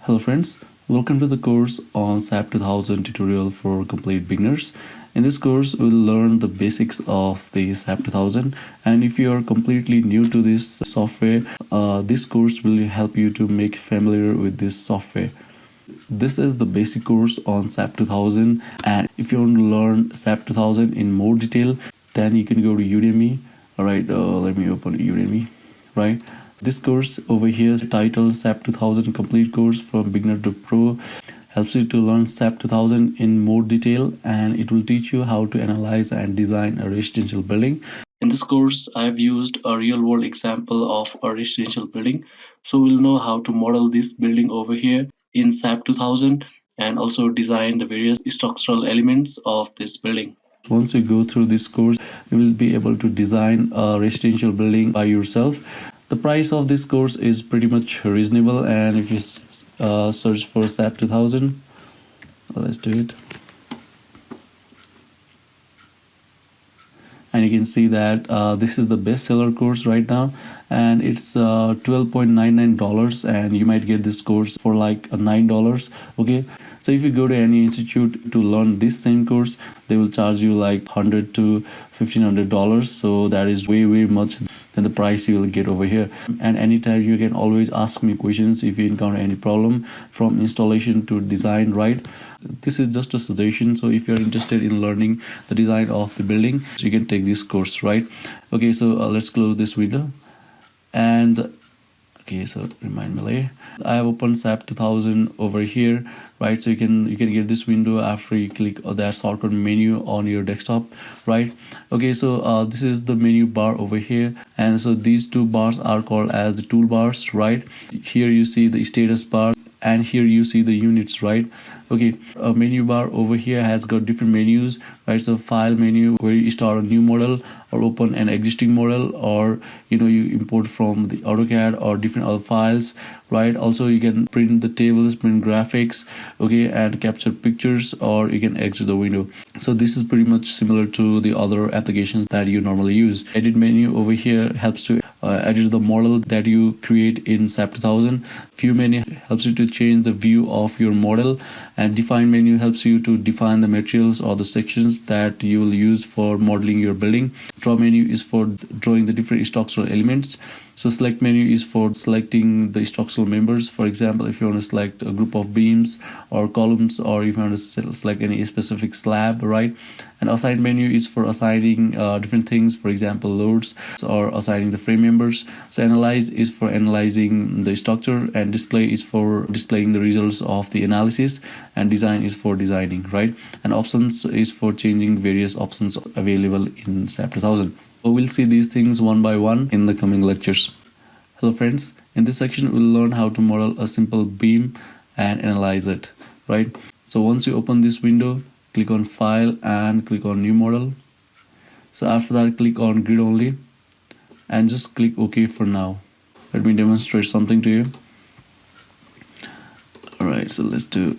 Hello friends, welcome to the course on SAP 2000 tutorial for complete beginners. In this course, we'll learn the basics of the SAP 2000, and if you are completely new to this software, this course will help you to make familiar with this software. This is the basic course on SAP 2000, and if you want to learn SAP 2000 in more detail, then you can go to Udemy. Alright, let me open Udemy, right? This course over here titled SAP 2000 Complete Course from Beginner to Pro helps you to learn SAP 2000 in more detail, and it will teach you how to analyze and design a residential building. In this course, I have used a real-world example of a residential building, so we'll know how to model this building over here in SAP 2000 and also design the various structural elements of this building. Once you go through this course, you will be able to design a residential building by yourself. The price of this course is pretty much reasonable, and if you search for SAP 2000, let's do it. And you can see that this is the bestseller course right now, and it's $12.99, and you might get this course for like $9. Okay, so if you go to any institute to learn this same course, they will charge you like $100 to $1,500. So that is way much than the price you will get over here. And anytime you can always ask me questions if you encounter any problem from installation to design, right? This is just a suggestion, so if you're interested in learning the design of the building, you can take this course, right? Okay, so let's close this window. And okay, so remind me later. I have opened SAP 2000 over here, right? So you can get this window after you click on that shortcut menu on your desktop, right? Okay, so this is the menu bar over here, and so these two bars are called as the toolbars, right? Here you see the status bar, and here you see the units, right? Okay, a menu bar over here has got different menus, right? So file menu where you start a new model or open an existing model, or you import from the AutoCAD or different other files, right? Also you can print the tables, print graphics, okay, and capture pictures, or you can exit the window. So this is pretty much similar to the other applications that you normally use. Edit menu over here helps to edit the model that you create in SAP 2000. View menu helps you to change the view of your model, and define menu helps you to define the materials or the sections that you will use for modeling your building. Draw menu is for drawing the different structural elements. So select menu is for selecting the structural members. For example, if you want to select a group of beams or columns, or if you want to select any specific slab, right? And assign menu is for assigning different things, for example loads, or assigning the frame members. So analyze is for analyzing the structure, and display is for displaying the results of the analysis, and design is for designing, right? And options is for changing various options available in SAP 2000. So we'll see these things one by one in the coming lectures. Hello friends, in this section we'll learn how to model a simple beam and analyze it, right? So once you open this window, click on file and click on new model. So after that, click on grid only and just click OK for now. Let me demonstrate something to you. Alright, so let's do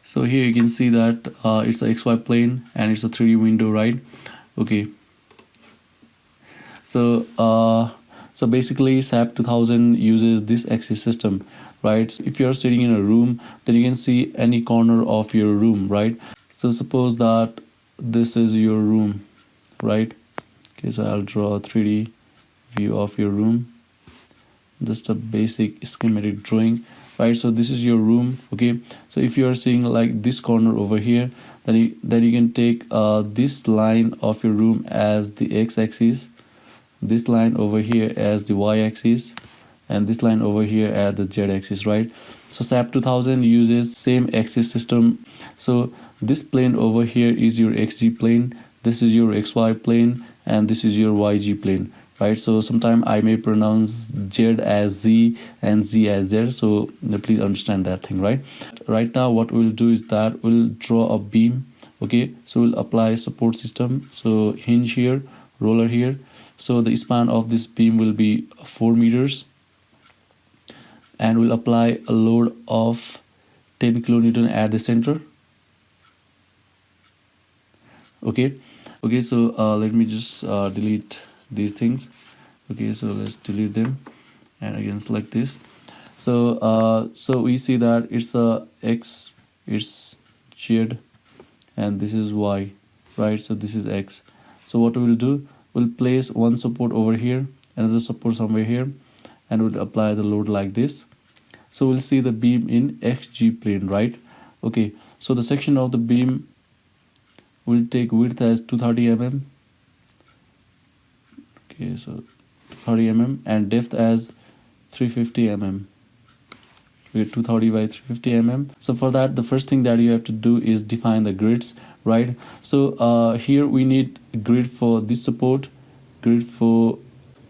So here you can see that it's a XY plane and it's a 3D window, right? Okay. So so basically SAP 2000 uses this axis system, right? If you're sitting in a room, then you can see any corner of your room, right? So suppose that this is your room, right? Okay, so I'll draw a 3D view of your room. Just a basic schematic drawing, right? So this is your room, okay? So if you are seeing like this corner over here, then you can take this line of your room as the x-axis, this line over here as the y-axis, and this line over here as the z-axis, right? So SAP 2000 uses same axis system. So this plane over here is your xg plane, this is your xy plane, and this is your yg plane, right? So sometimes I may pronounce Z as Z and Z as Z, so please understand that thing, right? Right now what we'll do is that we'll draw a beam, okay? So we'll apply support system, so hinge here, roller here. So the span of this beam will be 4 meters, and we'll apply a load of 10 kilonewton at the center. Okay, so let me just delete these things. Okay, so let's delete them. and again select this. So we see that it's a X, it's Z, and this is Y, right? So this is X. So what we'll do, we'll place one support over here, another support somewhere here, and we'll apply the load like this. So we'll see the beam in XG plane, right? Okay, so the section of the beam will take width as 230 mm. Okay, so 30 mm, and depth as 350 mm. Okay, 230 by 350 mm. So for that, the first thing that you have to do is define the grids, right? So here we need a grid for this support, grid for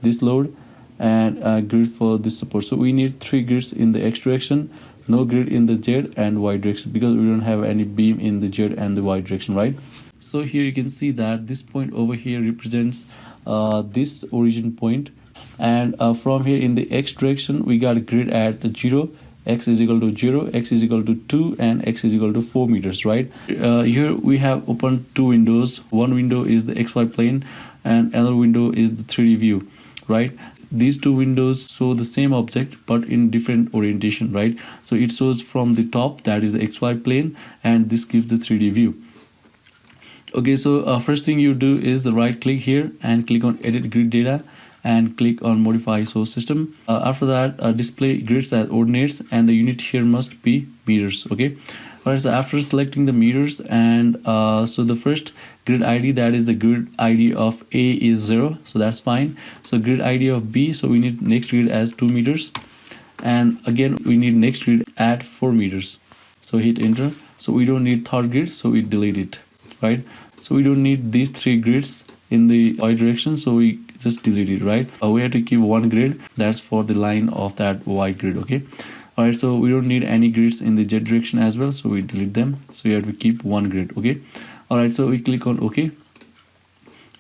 this load, and a grid for this support. So we need 3 grids in the X direction, no grid in the Z and Y direction, because we don't have any beam in the Z and the Y direction, right? So here you can see that this point over here represents this origin point, and from here in the X direction we got a grid at 0, x is equal to 0, x is equal to 2, and x is equal to 4 meters, right? Here we have opened 2 windows. One window is the XY plane and another window is the 3D view, right? These 2 windows show the same object but in different orientation, right? So it shows from the top, that is the XY plane, and this gives the 3D view. Okay, so first thing you do is the right click here and click on edit grid data and click on modify source system. After that, display grids as ordinates, and the unit here must be meters. Okay, alright, so after selecting the meters, and so the first grid ID, that is the grid ID of A, is 0, so that's fine. So grid ID of B, so we need next grid as 2 meters, and again we need next grid at 4 meters. So hit enter. So we don't need third grid, so we delete it, right? So we don't need these 3 grids in the Y direction, so we just delete it, right? We have to keep 1 grid, that's for the line of that Y grid. Okay, all right, so we don't need any grids in the Z direction as well, so we delete them. So you have to keep 1 grid. Okay, all right, so we click on OK,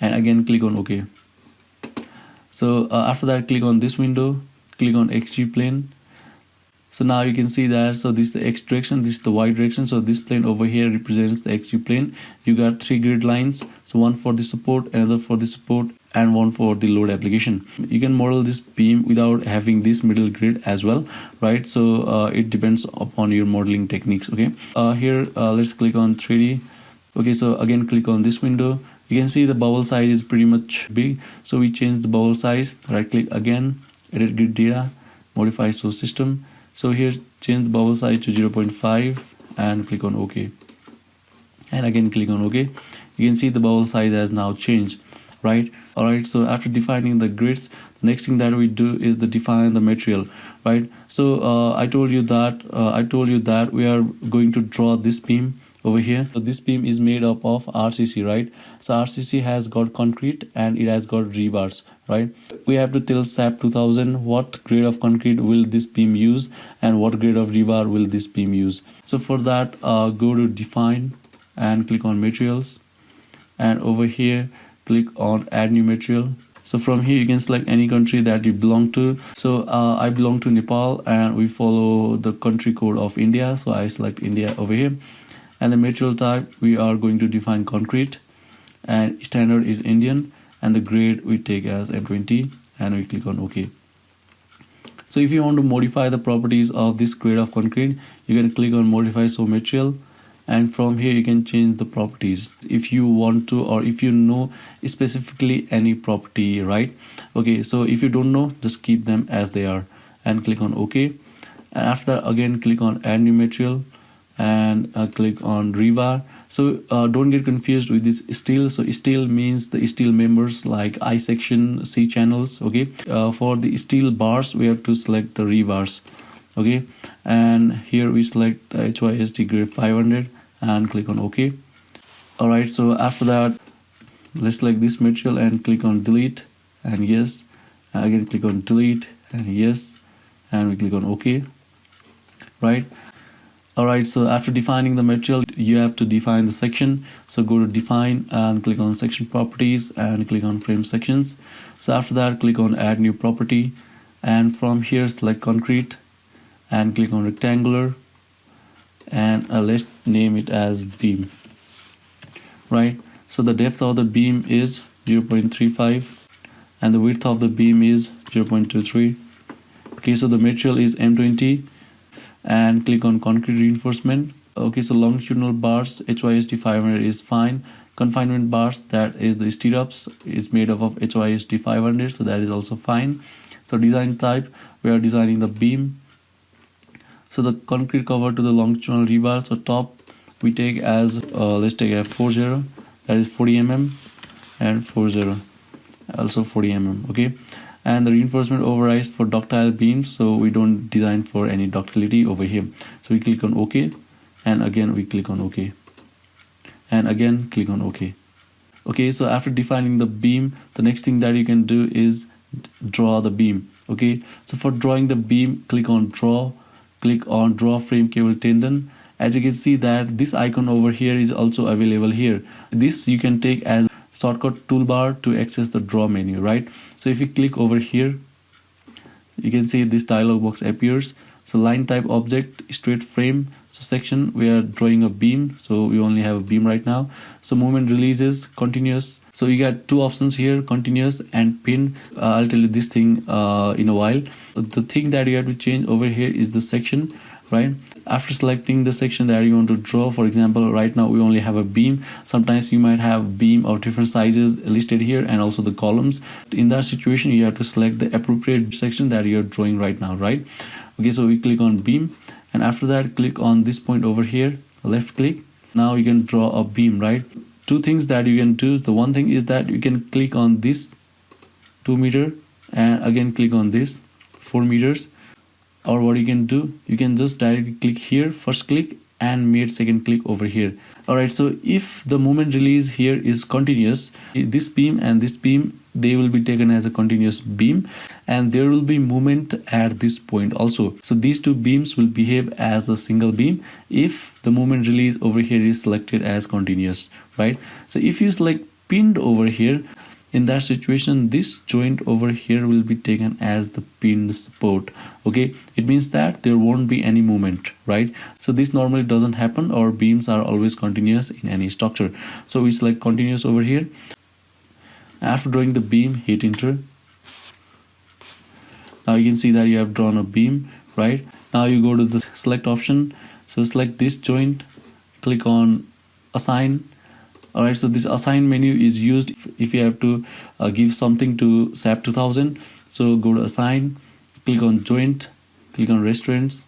and again click on OK. So after that, click on this window, click on XG plane. So now you can see that, so this is the X direction, this is the Y direction. So this plane over here represents the XG plane. You got 3 grid lines, so one for the support, another for the support, and one for the load application. You can model this beam without having this middle grid as well, right? So it depends upon your modeling techniques. Okay, here let's click on 3D. Okay, so again click on this window. You can see the bubble size is pretty much big, so we change the bubble size. Right click again, edit grid data, modify source system. So here change the bubble size to 0.5 and click on OK, and again click on OK. You can see the bubble size has now changed, right? Alright, so after defining the grids, the next thing that we do is to define the material, right? So I told you that we are going to draw this beam over here. So this beam is made up of RCC, right? So RCC has got concrete and it has got rebars, right? We have to tell SAP2000 what grade of concrete will this beam use and what grade of rebar will this beam use. So for that, go to define and click on materials, and over here click on add new material. So from here you can select any country that you belong to. So I belong to Nepal and we follow the country code of India, so I select India over here. And the material type, we are going to define concrete, and standard is Indian, and the grade we take as M20, and we click on OK. So if you want to modify the properties of this grade of concrete, you can click on modify source material, and from here you can change the properties if you want to, or if you know specifically any property, right? Okay, so if you don't know, just keep them as they are and click on OK. And after that, again click on add new material and click on rebar. So don't get confused with this steel. So steel means the steel members like I section, C channels. Okay, for the steel bars we have to select the rebars. Okay, and here we select HYSD grade 500 and click on OK. Alright, so after that, let's select this material and click on delete and yes, and again click on delete and yes, and we click on OK, right? Alright, so after defining the material, you have to define the section. So go to define and click on section properties and click on frame sections. So after that, click on add new property, and from here select concrete and click on rectangular, and let's name it as beam, right? So the depth of the beam is 0.35 and the width of the beam is 0.23, Okay, so the material is M20 and click on concrete reinforcement. Okay, so longitudinal bars HYSD 500 is fine. Confinement bars, that is the stirrups, is made up of HYSD 500, so that is also fine. So design type, we are designing the beam. So the concrete cover to the longitudinal rebar, so top we take as let's take a 40, that is 40 mm, and 40 also 40 mm. Okay, and the reinforcement overrides for ductile beams, so we don't design for any ductility over here. So we click on OK, and again we click on OK, and again click on OK. Okay, so after defining the beam, the next thing that you can do is draw the beam. Okay, so for drawing the beam, click on draw, click on draw frame cable tendon. As you can see that this icon over here is also available here. This you can take as shortcut toolbar to access the draw menu, right? So if you click over here, you can see this dialog box appears. So line type object, straight frame. So section, we are drawing a beam, so we only have a beam right now. So movement releases, continuous. So you got two options here, continuous and pin. I'll tell you this thing in a while. The thing that you have to change over here is the section, right? After selecting the section that you want to draw, for example, right now we only have a beam. Sometimes you might have beam of different sizes listed here, and also the columns. In that situation, you have to select the appropriate section that you're drawing right now, right? Okay, so we click on beam, and after that click on this point over here, left click. Now you can draw a beam, right? Two things that you can do. The one thing is that you can click on this 2 meter and again click on this 4 meters. Or what you can do, you can just directly click here, first click, and made second click over here. Alright, so if the movement release here is continuous, this beam and this beam, they will be taken as a continuous beam, and there will be movement at this point also. So these two beams will behave as a single beam if the movement release over here is selected as continuous, right? So if you select pinned over here, in that situation, this joint over here will be taken as the pinned support. Okay, it means that there won't be any movement, right? So this normally doesn't happen. Our beams are always continuous in any structure. So we select continuous over here. After drawing the beam, hit enter. Now you can see that you have drawn a beam, right? Now you go to the select option. So select this joint, click on assign. Alright, so this assign menu is used if you have to give something to SAP 2000. So go to assign, click on joint, click on restraints.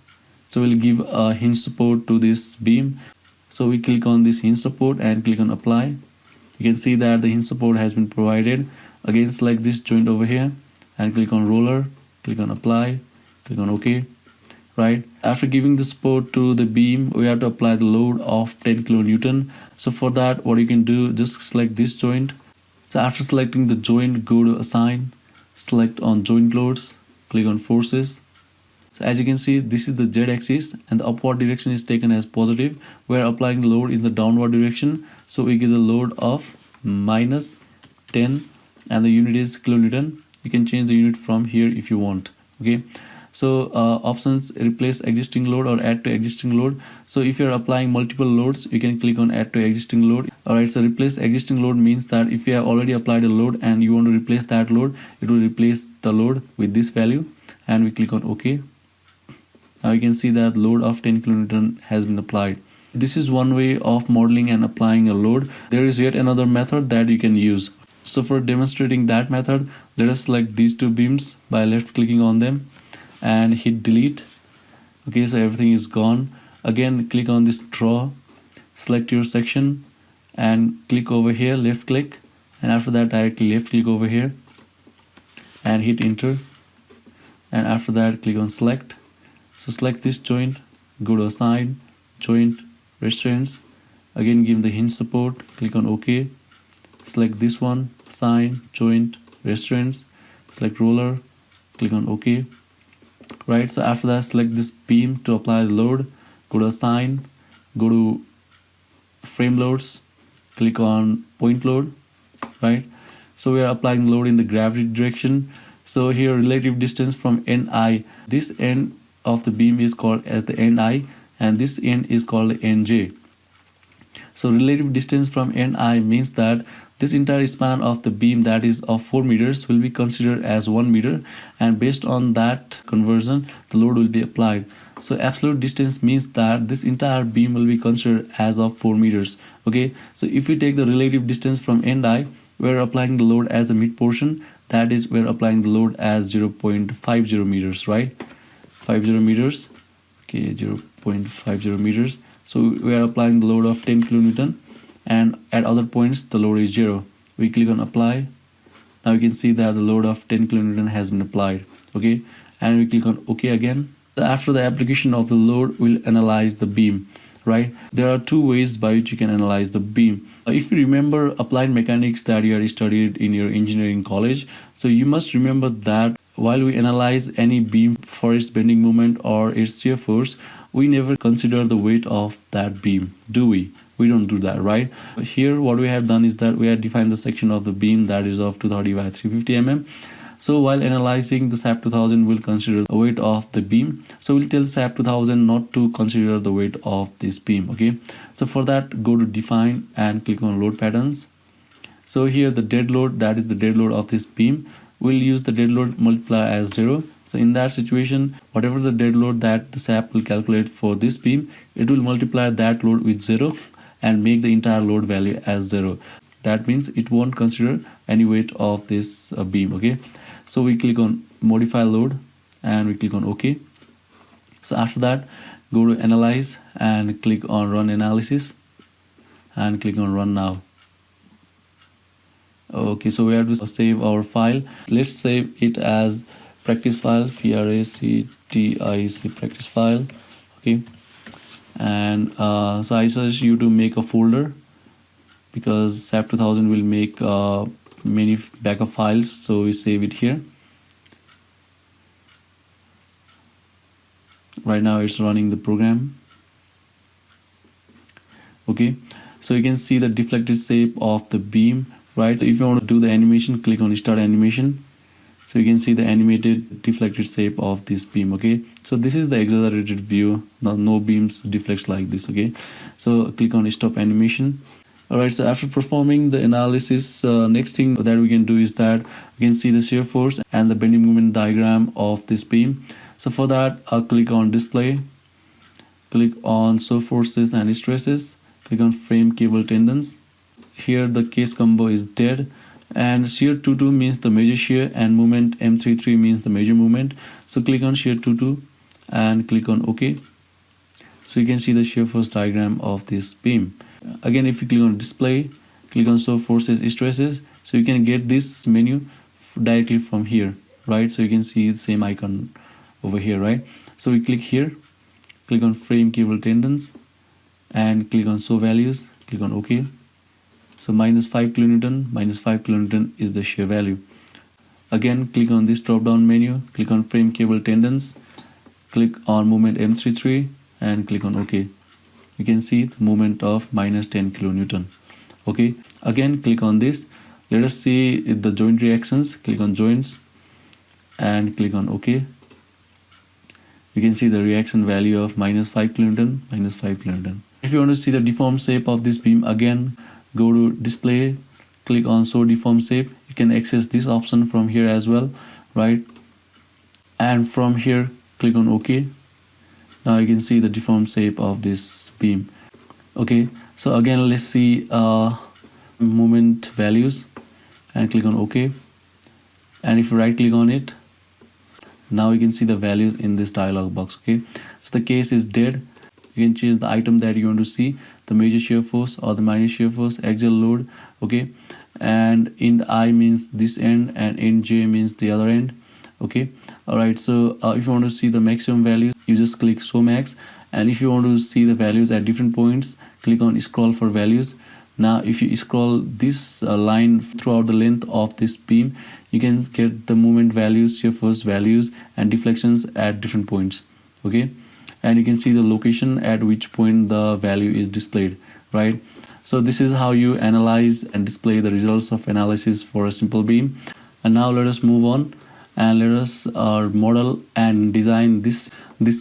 So we'll give a hinge support to this beam. So we click on this hinge support and click on apply. You can see that the hinge support has been provided. Again, select this joint over here and click on roller, click on apply, click on OK. Right, after giving the support to the beam, we have to apply the load of 10 kilonewton. So for that, what you can do, just select this joint. So after selecting the joint, go to assign, select on joint loads, click on forces. So as you can see, this is the Z axis and the upward direction is taken as positive. We are applying the load in the downward direction. So we get the load of minus 10 and the unit is kilonewton. You can change the unit from here if you want. Okay. So options, replace existing load or add to existing load. So if you're applying multiple loads, you can click on add to existing load. Alright, so replace existing load means that if you have already applied a load and you want to replace that load, it will replace the load with this value, and we click on OK. Now you can see that load of 10 kilonewton has been applied. This is one way of modeling and applying a load. There is yet another method that you can use. So for demonstrating that method, let us select these two beams by left clicking on them and hit delete. Okay, so everything is gone. Again, click on this draw, select your section and click over here, left click, and after that directly left click over here and hit enter, and after that click on select. So select this joint, go to assign, joint, restraints, again give the hinge support, click on OK, select this one, assign, joint, restraints, select roller, click on OK. Right, so after that select this beam to apply the load, go to assign, go to frame loads, click on point load. Right, so we are applying the load in the gravity direction. So here relative distance from NI, this end of the beam is called as the NI and this end is called the NJ. So relative distance from NI means that this entire span of the beam, that is of 4 meters, will be considered as 1 meter, and based on that conversion the load will be applied. So absolute distance means that this entire beam will be considered as of 4 meters. Okay, so if we take the relative distance from end eye, we're applying the load as the mid portion, that is we're applying the load as 0.50 meters, right? 50 meters. Okay, 0.50 meters. So we are applying the load of 10 kilonewton, and at other points the load is 0. We click on apply. Now you can see that the load of 10 kilonewton has been applied. Okay, and we click on OK again. After the application of the load, we'll analyze the beam, right? There are two ways by which you can analyze the beam. If you remember applied mechanics that you had studied in your engineering college, so you must remember that while we analyze any beam for its bending moment or its shear force, we never consider the weight of that beam, do we? We don't do that, right? Here what we have done is that we have defined the section of the beam that is of 230 by 350 mm. So while analyzing the SAP2000, we'll consider the weight of the beam. So we'll tell SAP2000 not to consider the weight of this beam. Okay, so for that, go to define and click on load patterns. So here the dead load, that is the dead load of this beam, we'll use the dead load multiplier as 0. So in that situation, whatever the dead load that the SAP will calculate for this beam, it will multiply that load with 0 and make the entire load value as 0. That means it won't consider any weight of this beam. Okay, so we click on modify load and we click on OK. So after that, go to analyze and click on run analysis and click on run now. Okay, so we have to save our file. Let's save it as practice file, PRACTIC practice file. Okay, and so I suggest you to make a folder, because SAP2000 will make many backup files, so we save it here. Right now it's running the program. Okay, so you can see the deflected shape of the beam, right? So if you want to do the animation, click on start animation. So you can see the animated deflected shape of this beam. Okay, so this is the exaggerated view. No beams deflects like this. Okay, so click on stop animation. Alright, so after performing the analysis, next thing that we can do is that we can see the shear force and the bending moment diagram of this beam. So for that, I'll click on display, click on show forces and stresses, click on frame cable tendons. Here the case combo is dead, and shear 22 means the major shear and moment M33 means the major moment. So click on shear 22 and click on OK. So you can see the shear force diagram of this beam. Again, if you click on display, click on show forces stresses, so you can get this menu directly from here, right? So you can see the same icon over here, right? So we click here, click on frame cable tendons and click on show values, click on OK. So -5 kilonewton, -5 kilonewton is the shear value. Again, click on this drop down menu, click on frame cable tendons, click on moment M33 and click on OK. You can see the movement of -10 kilonewton. Okay, again click on this. Let us see the joint reactions. Click on joints and click on OK. You can see the reaction value of -5 kilonewton, -5 kilonewton. If you want to see the deformed shape of this beam, again go to display, click on show deformed shape. You can access this option from here as well, right? And from here click on OK. Now you can see the deformed shape of this beam. Okay, so again let's see moment values and click on OK. And if you right click on it, now you can see the values in this dialog box. Okay, so the case is dead. You can change the item that you want to see, the major shear force or the minor shear force, axial load. Okay, and end I means this end and end J means the other end. Okay, alright, so if you want to see the maximum value, you just click show max, and if you want to see the values at different points, click on scroll for values. Now if you scroll this line throughout the length of this beam, you can get the moment values, shear force values and deflections at different points. Okay, and you can see the location at which point the value is displayed, right? So this is how you analyze and display the results of analysis for a simple beam. And now let us move on and let us model and design this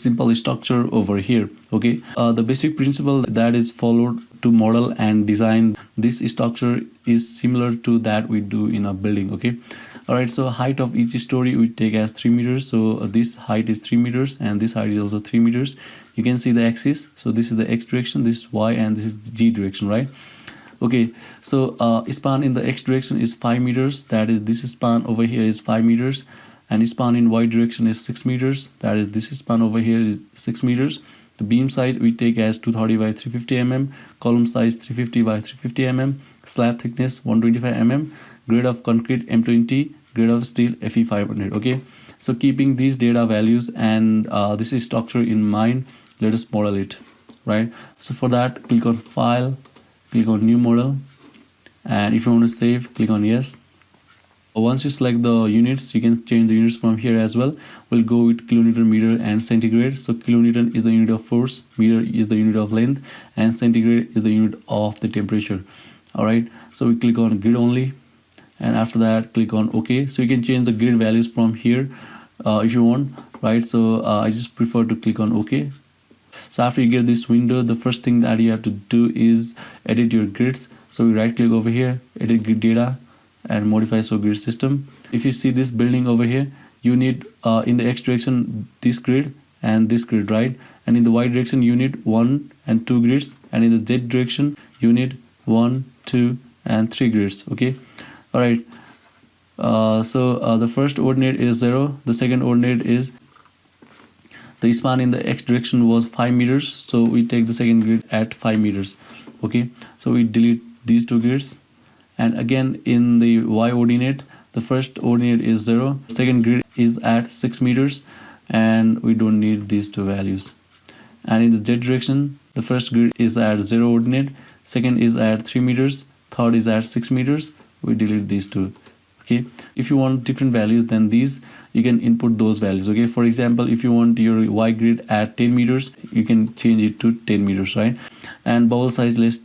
simple structure over here. Okay, the basic principle that is followed to model and design this structure is similar to that we do in a building. Okay, all right, so height of each story we take as 3 meters. So this height is 3 meters and this height is also 3 meters. You can see the axis. So this is the x direction, this is y, and this is the g direction, right? Okay, so span in the x direction is 5 meters. That is, this span over here is 5 meters, and span in y direction is 6 meters. That is, this span over here is 6 meters. The beam size we take as 230 by 350 mm, column size 350 by 350 mm, slab thickness 125 mm, grade of concrete M20, grade of steel Fe500. Okay, so keeping these data values and this is structure in mind, let us model it, right? So for that, click on file, click on new model, and if you want to save, click on yes. Once you select the units, you can change the units from here as well. We'll go with kilonewton, meter, and centigrade. So kilonewton is the unit of force, meter is the unit of length, and centigrade is the unit of the temperature. All right, so we click on grid only, and after that click on OK. So you can change the grid values from here if you want, right? So I just prefer to click on OK. So after you get this window, the first thing that you have to do is edit your grids. So we right click over here, edit grid data, and modify so grid system. If you see this building over here, you need in the x direction this grid and this grid, right? And in the y direction you need 1 and 2 grids, and in the z direction you need 1, 2, and 3 grids. Okay, all right. So the first ordinate is 0. The second ordinate is the span in the x direction was 5 meters, so we take the second grid at 5 meters. Okay, so we delete these 2 grids. And again in the y ordinate, the first ordinate is 0, second grid is at 6 meters, and we don't need these 2 values. And in the z direction, the first grid is at 0 ordinate, second is at 3 meters, third is at 6 meters. We delete these 2. Okay, if you want different values than these, you can input those values. Okay, for example, if you want your y grid at 10 meters, you can change it to 10 meters, right? And bubble size, let's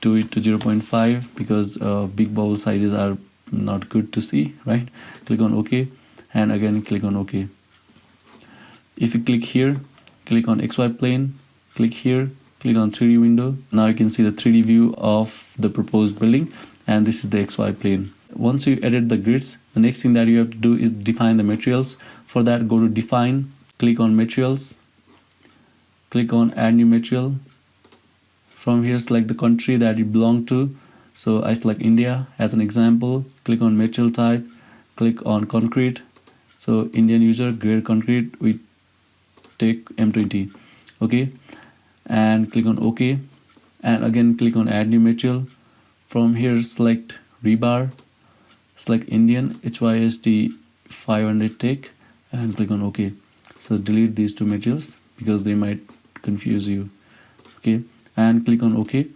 do it to 0.5 because big bubble sizes are not good to see, right? Click on OK, and again click on OK. If you click here, click on XY plane, click here, click on 3D window. Now you can see the 3D view of the proposed building, and this is the XY plane. Once you edit the grids, the next thing that you have to do is define the materials. For that, go to define, click on materials, click on add new material. From here, select the country that you belong to. So I select India as an example. Click on material type, click on concrete. So Indian user, grade concrete, we take M20. Okay, and click on OK, and again click on add new material. From here, select rebar, select Indian HYST 500 take, and click on OK. So delete these 2 materials because they might confuse you. Okay, and click on OK.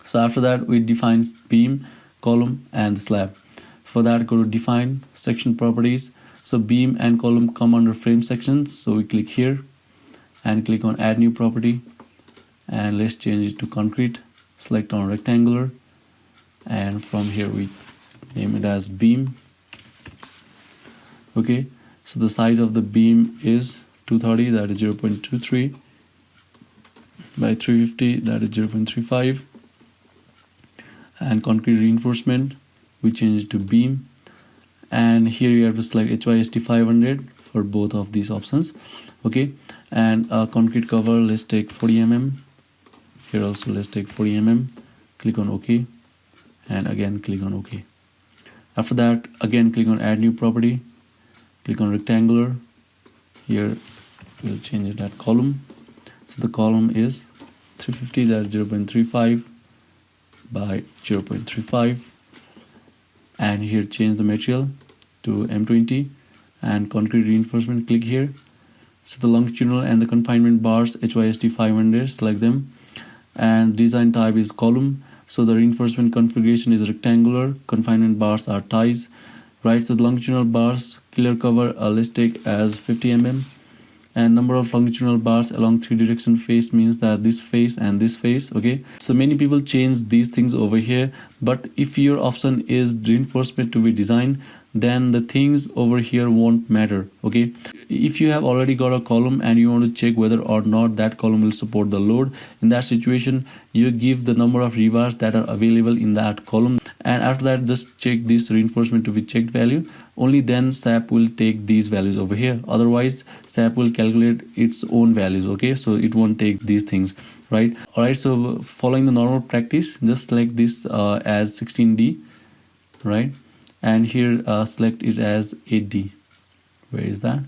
So after that, we define beam, column, and slab. For that, go to define section properties. So beam and column come under frame sections. So we click here and click on add new property, and let's change it to concrete. Select on rectangular, and from here we name it as beam. Okay, so the size of the beam is 230, that is 0.23 by 350, that is 0.35. And concrete reinforcement, we change it to beam, and here you have to select HYST 500 for both of these options. Okay, and concrete cover, let's take 40 mm. Here also let's take 40 mm. Click on OK, and again click on OK. After that, again click on add new property, click on rectangular. Here we'll change it at column. So the column is 350, that's 0.35 by 0.35, and here change the material to M20, and concrete reinforcement, click here. So the longitudinal and the confinement bars HYST 500, select them, and design type is column. So the reinforcement configuration is rectangular, confinement bars are ties, right? So the longitudinal bars clear cover, let's take as 50 mm, and number of longitudinal bars along 3 direction face means that this face and this face. Okay, so many people change these things over here, but if your option is reinforcement to be designed, then the things over here won't matter. Okay, if you have already got a column and you want to check whether or not that column will support the load, in that situation you give the number of revars that are available in that column, and after that just check this reinforcement to be checked value. Only then SAP will take these values over here, otherwise SAP will calculate its own values. Okay, so it won't take these things, right? All right, so following the normal practice, just select this as 16D, right? And here select it as 8D. Where is that?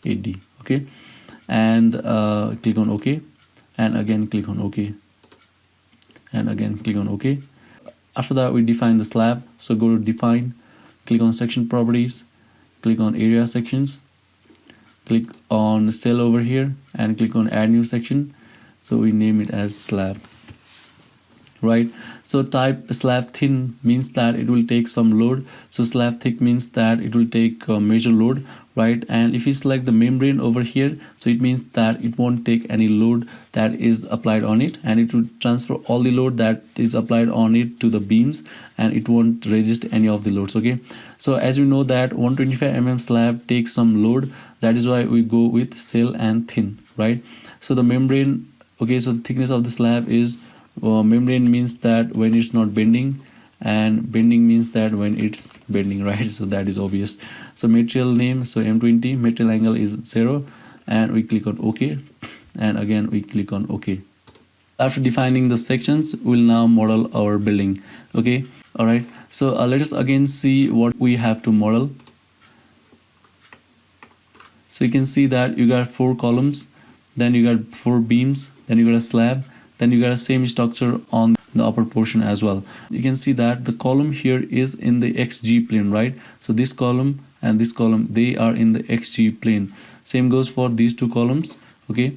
8D. Okay, and click on OK, and again click on OK, and again click on OK. After that we define the slab, so go to define, click on section properties, click on area sections, click on cell over here, and click on add new section. So we name it as slab, right? So type slab thin means that it will take some load, so slab thick means that it will take major load, right? And if you select the membrane over here, so it means that it won't take any load that is applied on it, and it will transfer all the load that is applied on it to the beams, and it won't resist any of the loads. Okay, so as you know that 125 mm slab takes some load, that is why we go with cell and thin, right? So the membrane, okay, so the thickness of the slab is membrane means that when it's not bending, and bending means that when it's bending, right? So that is obvious. So material name, so M20, material angle is 0, and we click on OK, and again we click on OK. After defining the sections, we'll now model our building. Okay, all right, so let us again see what we have to model. So you can see that you got 4 columns, then you got 4 beams, then you got a slab, then you got a same structure on the upper portion as well. You can see that the column here is in the XG plane, right? So this column and this column, they are in the XG plane. Same goes for these 2 columns. Okay,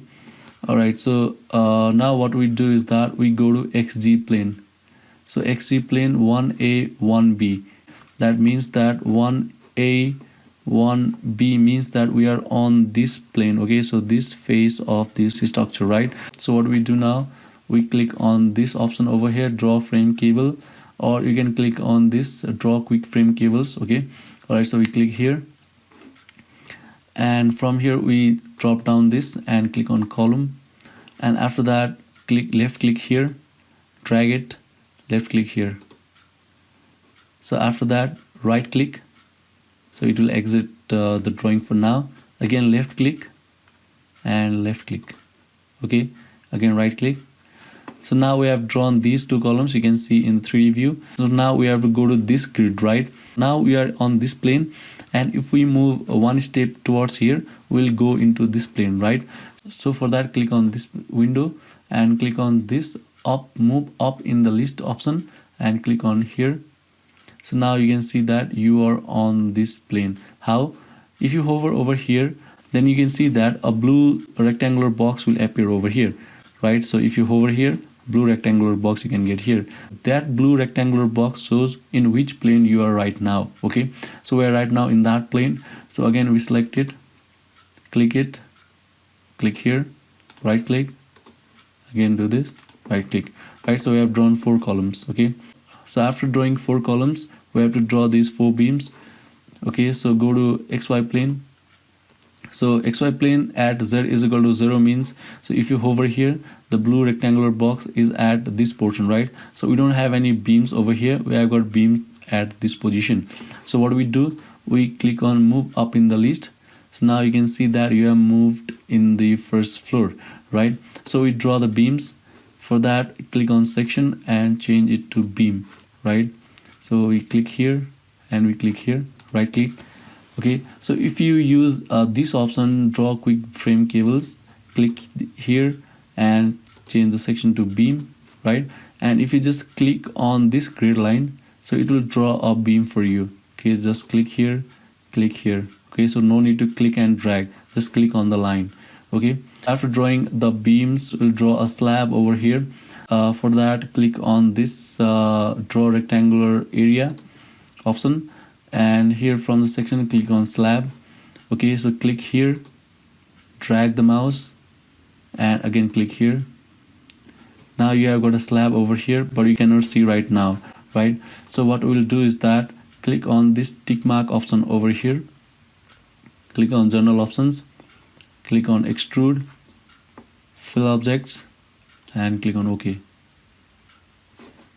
all right, so now what we do is that we go to XG plane. So XG plane 1A 1B, that means that 1A 1B means that we are on this plane. Okay, so this face of this structure, right? So what we do now, we click on this option over here, draw frame cable, or you can click on this draw quick frame cables. Okay, all right, so we click here, and from here we drop down this and click on column, and after that click left click here, drag it, left click here. So after that right click, so it will exit the drawing for now. Again left click and left click. Okay, again right click. So now we have drawn these 2 columns, you can see in 3D view. So now we have to go to this grid, right? Now we are on this plane, and if we move 1 step towards here, we'll go into this plane, right? So for that, click on this window and click on this up, move up in the list option, and click on here. So now you can see that you are on this plane. How? If you hover over here, then you can see that a blue rectangular box will appear over here, right? So if you hover here, blue rectangular box you can get here. That blue rectangular box shows in which plane you are right now. Okay, so we are right now in that plane. So again we select it, click here, right click, again do this, right click, right? So we have drawn 4 columns. Okay, so after drawing 4 columns, we have to draw these 4 beams. Okay, so go to XY plane. So XY plane at Z is equal to 0 means, so if you hover here, the blue rectangular box is at this portion, right? So we don't have any beams over here, we have got beams at this position. So what we do, we click on move up in the list. So now you can see that you have moved in the first floor, right? So we draw the beams. For that, click on section and change it to beam, right? So we click here and we click here, right click. Okay, so if you use this option, draw quick frame cables, click here and change the section to beam, right? And if you just click on this grid line, so it will draw a beam for you. Okay, just click here, click here. Okay, so no need to click and drag, just click on the line. Okay, after drawing the beams, we'll draw a slab over here. For that, click on this draw rectangular area option, and here from the section click on slab. Okay, so click here, drag the mouse, and again click here. Now you have got a slab over here, but you cannot see right now, right? So what we'll do is that click on this tick mark option over here, click on general options, click on extrude, fill objects, and click on OK.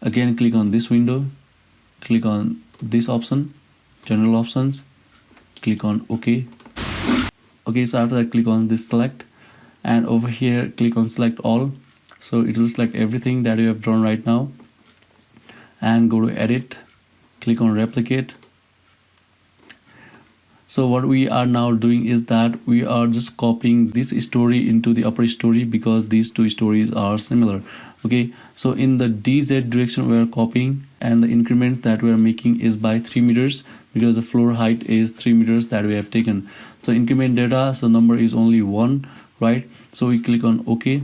Again click on this window, click on this option, general options, click on OK. Okay, so after that click on this select, and over here click on select all, so it will select everything that you have drawn right now, and go to edit, click on replicate. So what we are now doing is that we are just copying this story into the upper story because these two stories are similar. Okay, so in the DZ direction we are copying, and the increment that we are making is by 3 meters because the floor height is 3 meters that we have taken. So increment data, so number is only 1, right? So we click on OK.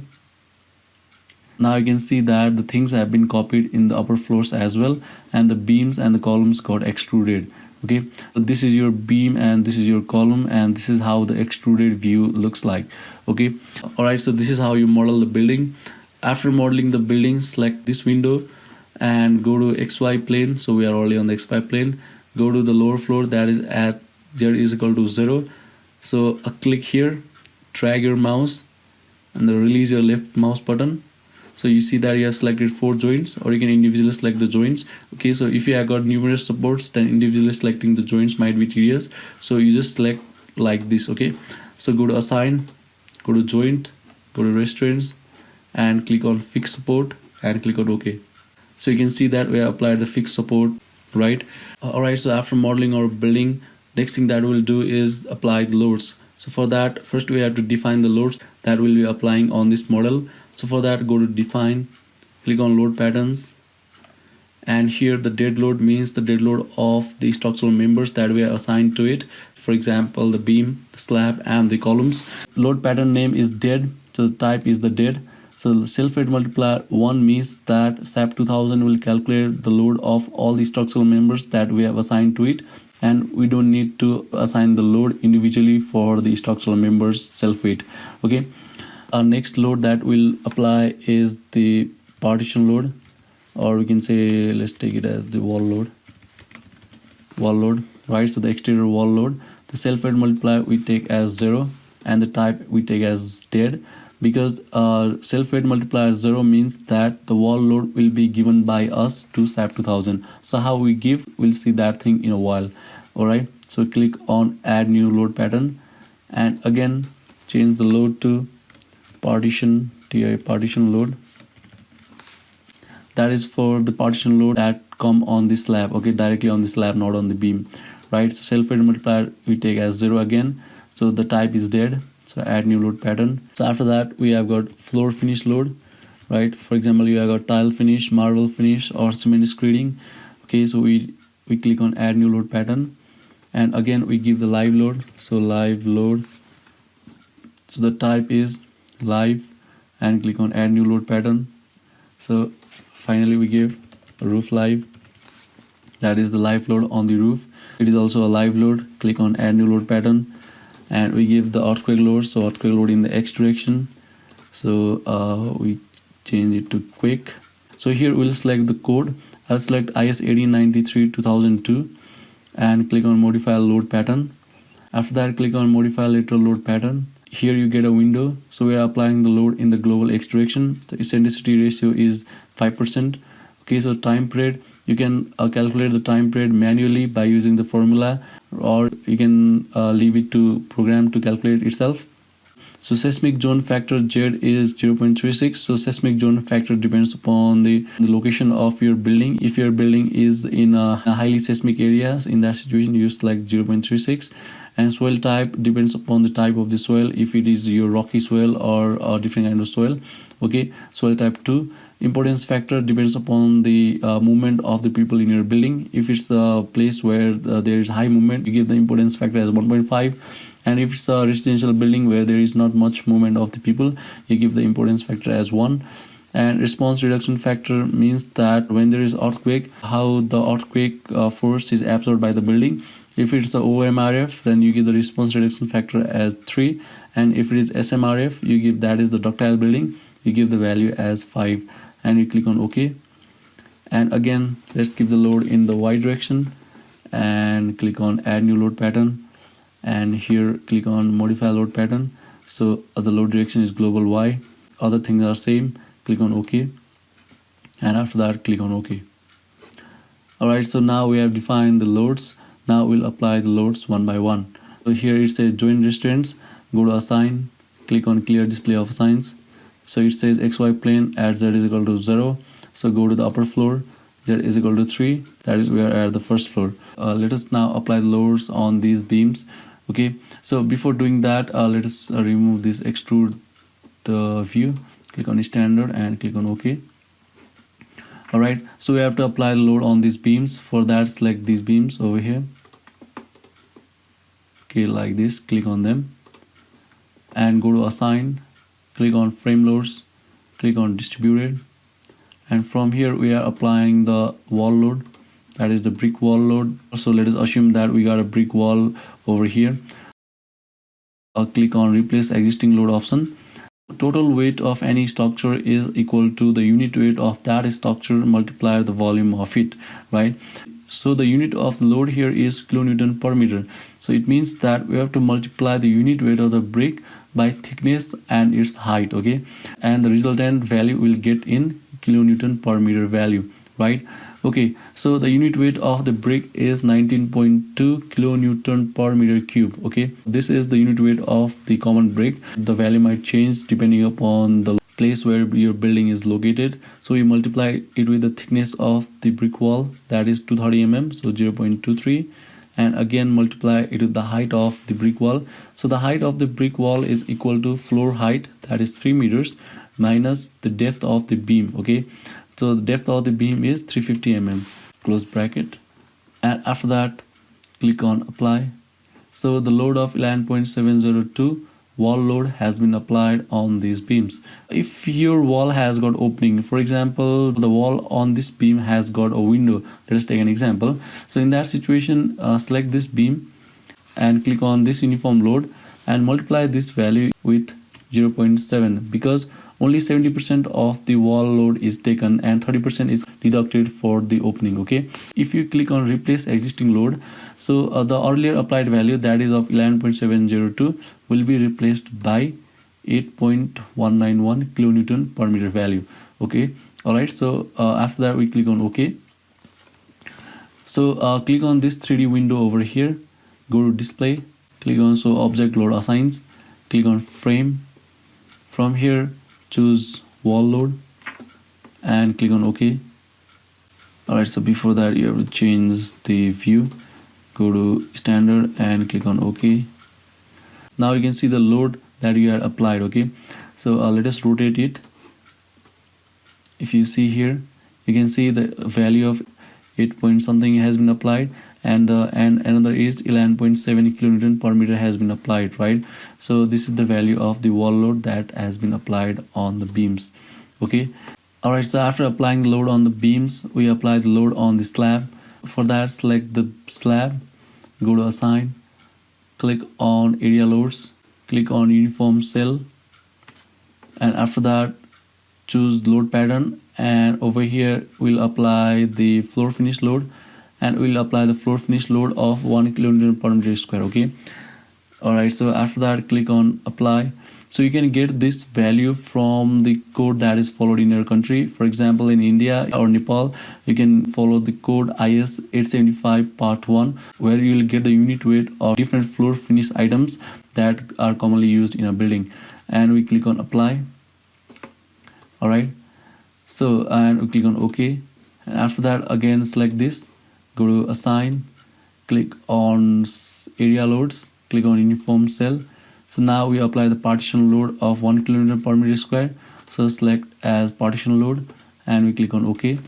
Now you can see that the things have been copied in the upper floors as well, and the beams and the columns got extruded. Okay, so this is your beam and this is your column, and this is how the extruded view looks like. Okay, alright, so this is how you model the building. After modeling the building, select this window and go to XY plane. So we are already on the XY plane. Go to the lower floor, that is at Z is equal to 0. So click here, drag your mouse, and then release your left mouse button. So you see that you have selected 4 joints, or you can individually select the joints. Okay, so if you have got numerous supports, then individually selecting the joints might be tedious. So you just select like this. Okay, so go to assign, go to joint, go to restraints, and click on fixed support and click on OK. So you can see that we have applied the fixed support, right? Alright, so after modeling our building, next thing that we'll do is apply the loads. So for that, first we have to define the loads that we'll be applying on this model. So for that, go to define, click on load patterns, and here the dead load means the dead load of the structural members that we are assigned to it. For example, the beam, the slab, and the columns. Load pattern name is dead, so the type is the dead. So self-weight multiplier 1 means that SAP2000 will calculate the load of all the structural members that we have assigned to it, and we don't need to assign the load individually for the structural members self-weight. Okay. Our next load that we'll apply is the partition load, or we can say, let's take it as the wall load, right? So the exterior wall load, the self-weight multiplier we take as 0, and the type we take as dead, because self-weight multiplier 0 means that the wall load will be given by us to SAP2000. So how we give, we'll see that thing in a while. All right, so click on add new load pattern, and again change the load to partition load. That is for the partition load that come on the slab. Okay, directly on the slab, not on the beam, right? So self-weight multiplier we take as 0 again, so the type is dead. So add new load pattern. So after that we have got floor finish load, right? For example, you have got tile finish, marble finish, or cement screeding. Okay, so we click on add new load pattern, and again we give the live load. So live load, so the type is live, and click on add new load pattern. So finally we give roof live, that is the live load on the roof. It is also a live load. Click on add new load pattern, and we give the earthquake load. So earthquake load in the X direction, so we change it to quick. So here we'll select the code. I'll select IS 1893 2002 and click on modify load pattern. After that, click on modify lateral load pattern. Here you get a window. So we are applying the load in the global X direction. The eccentricity ratio is 5%. Okay, so time period, you can calculate the time period manually by using the formula, or you can leave it to program to calculate itself. So seismic zone factor Z is 0.36. So seismic zone factor depends upon the location of your building. If your building is in a highly seismic areas, in that situation you select 0.36. And soil type depends upon the type of the soil, if it is your rocky soil or a different kind of soil. Okay, soil type 2. Importance factor depends upon the movement of the people in your building. If it's a place where there is high movement, you give the importance factor as 1.5. And if it's a residential building where there is not much movement of the people, you give the importance factor as 1. And response reduction factor means that when there is earthquake, how the earthquake force is absorbed by the building. If it's a OMRF, then you give the response reduction factor as 3. And if it is SMRF, you give, that is the ductile building, you give the value as 5. And you click on OK. And again, let's keep the load in the Y direction. and click on add new load pattern, and here click on modify load pattern. So the load direction is global Y, other things are same. Click on OK, and after that click on OK. Alright, so now we have defined the loads. Now we'll apply the loads one by one. So here it says join restraints. Go to assign, click on clear display of assigns. So it says XY plane at Z is equal to 0. So go to the upper floor, Z is equal to 3. That is we are at the first floor. Let us now apply the loads on these beams. Okay, so before doing that, let us remove this extrude view. Click on standard and click on OK. Alright, so we have to apply the load on these beams. For that, select these beams over here. Okay, like this, click on them and go to assign, click on frame loads, click on distributed, and from here we are applying the wall load, that is the brick wall load. So let us assume that we got a brick wall over here. Click on replace existing load option. Total weight of any structure is equal to the unit weight of that structure multiplied the volume of it, right? So the unit of the load here is kilonewton per meter. So it means that we have to multiply the unit weight of the brick by thickness and its height, okay? And the resultant value will get in kilonewton per meter value, right? Okay, so the unit weight of the brick is 19.2 kilonewton per meter cube. Okay, this is the unit weight of the common brick. The value might change depending upon the place where your building is located. So we multiply it with the thickness of the brick wall, that is 230 mm, so 0.23, and again multiply it with the height of the brick wall. So the height of the brick wall is equal to floor height, that is 3 meters, minus the depth of the beam. Okay, so the depth of the beam is 350 mm, close bracket, and after that click on apply. So the load of 11.702 wall load has been applied on these beams. If your wall has got opening, for example the wall on this beam has got a window, let us take an example. So in that situation, select this beam and click on this uniform load and multiply this value with 0.7, because only 70% of the wall load is taken and 30% is deducted for the opening. Okay, if you click on replace existing load, so the earlier applied value, that is of 11.702, will be replaced by 8.191 kilonewton per meter value. Okay, all right, so after that we click on OK. So click on this 3D window over here, go to display, click on show object load assigns, click on frame. From here choose wall load and click on OK. Alright, so before that you have to change the view, go to standard and click on OK. Now you can see the load that you had applied. Okay, so let us rotate it. If you see here, you can see the value of 8 point something has been applied, and another is 11.7 kilonewton per meter has been applied, right? So this is the value of the wall load that has been applied on the beams. Okay, all right, so after applying the load on the beams, we apply the load on the slab. For that, select the slab, go to assign, click on area loads, click on uniform cell, and after that choose load pattern, and over here we'll apply the floor finish load, and we'll apply the floor finish load of 1 kilonewton per meter square. Okay, all right, so after that click on apply. So you can get this value from the code that is followed in your country. For example, in India or Nepal, you can follow the code IS 875 part 1, where you will get the unit weight of different floor finish items that are commonly used in a building. And we click on apply. All right, so and we click on OK, and after that again select this, go to assign, click on area loads, click on uniform cell. So now we apply the partition load of 1 kilonewton per meter square. So select as partition load and we click on OK.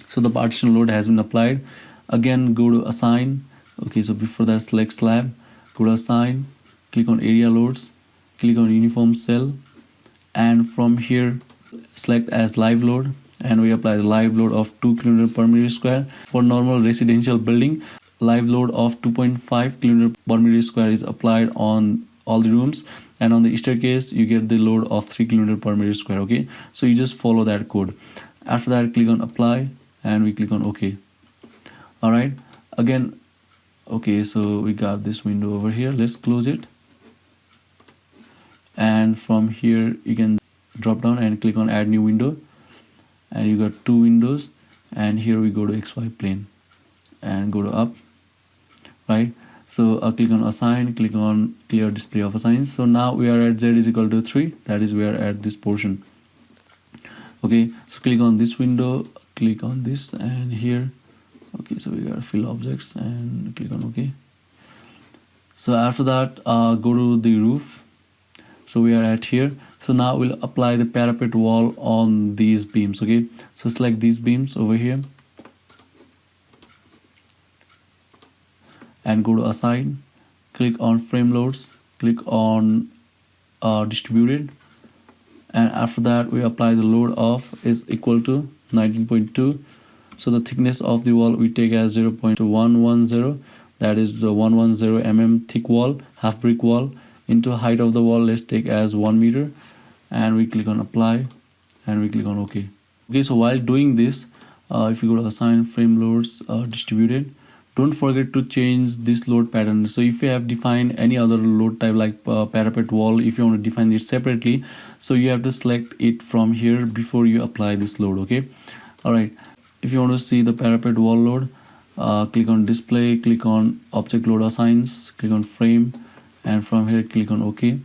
So the partition load has been applied. Again go to assign. Okay, so before that select slab, go to assign, click on area loads, click on uniform cell, and from here select as live load, and we apply the live load of 2 kilonewton per meter square. For normal residential building, live load of 2.5 kilonewton per meter square is applied on all the rooms, and on the staircase you get the load of 3 kilonewton per meter square. Okay, so you just follow that code. After that click on apply and we click on OK. All right, again, okay, so we got this window over here. Let's close it, and from here you can drop down and click on add new window, and you got two windows, and here we go to XY plane and go to up, right? So click on assign, click on clear display of assigns. So now we are at z is equal to 3, that is we are at this portion. Okay, so click on this window, click on this, and here, okay, so we got fill objects and click on OK. So after that, go to the roof. So we are at here. So now we'll apply the parapet wall on these beams. Okay, so select these beams over here and go to assign, click on frame loads, click on distributed, and after that we apply the load of is equal to 19.2. so the thickness of the wall we take as 0.110, that is the 110 mm thick wall, half brick wall, into height of the wall let's take as 1 meter, and we click on apply and we click on OK. Okay, so while doing this, if you go to assign frame loads distributed, don't forget to change this load pattern. So if you have defined any other load type like parapet wall, if you want to define it separately, so you have to select it from here before you apply this load. Okay, all right, if you want to see the parapet wall load, click on display, click on object load assigns, click on frame, and from here click on OK.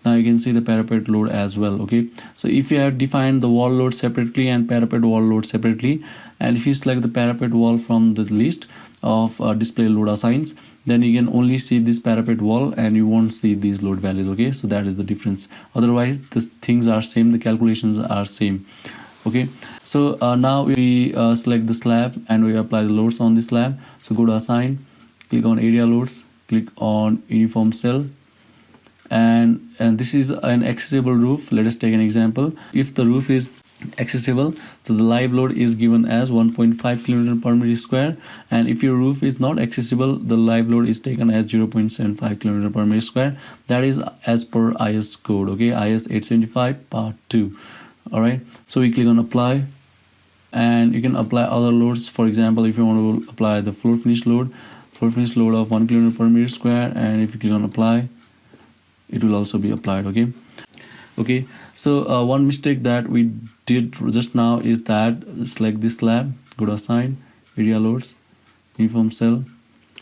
Now you can see the parapet load as well. Okay, so if you have defined the wall load separately and parapet wall load separately, and if you select the parapet wall from the list of display load assigns, then you can only see this parapet wall and you won't see these load values. Okay, so that is the difference. Otherwise the things are same, the calculations are same. Okay, so now we select the slab and we apply the loads on the slab. So go to assign, click on area loads, click on uniform cell, and this is an accessible roof. Let us take an example. If the roof is accessible, so the live load is given as 1.5 kN per meter square, and if your roof is not accessible, the live load is taken as 0.75 kN per meter square. That is as per IS code. Okay, IS 875 part 2. All right, so we click on apply, and you can apply other loads. For example, if you want to apply the floor finish load of 1 kN per meter square, and if you click on apply, it will also be applied. Okay, so one mistake that we did just now is that select this slab, go to assign, area loads, uniform cell.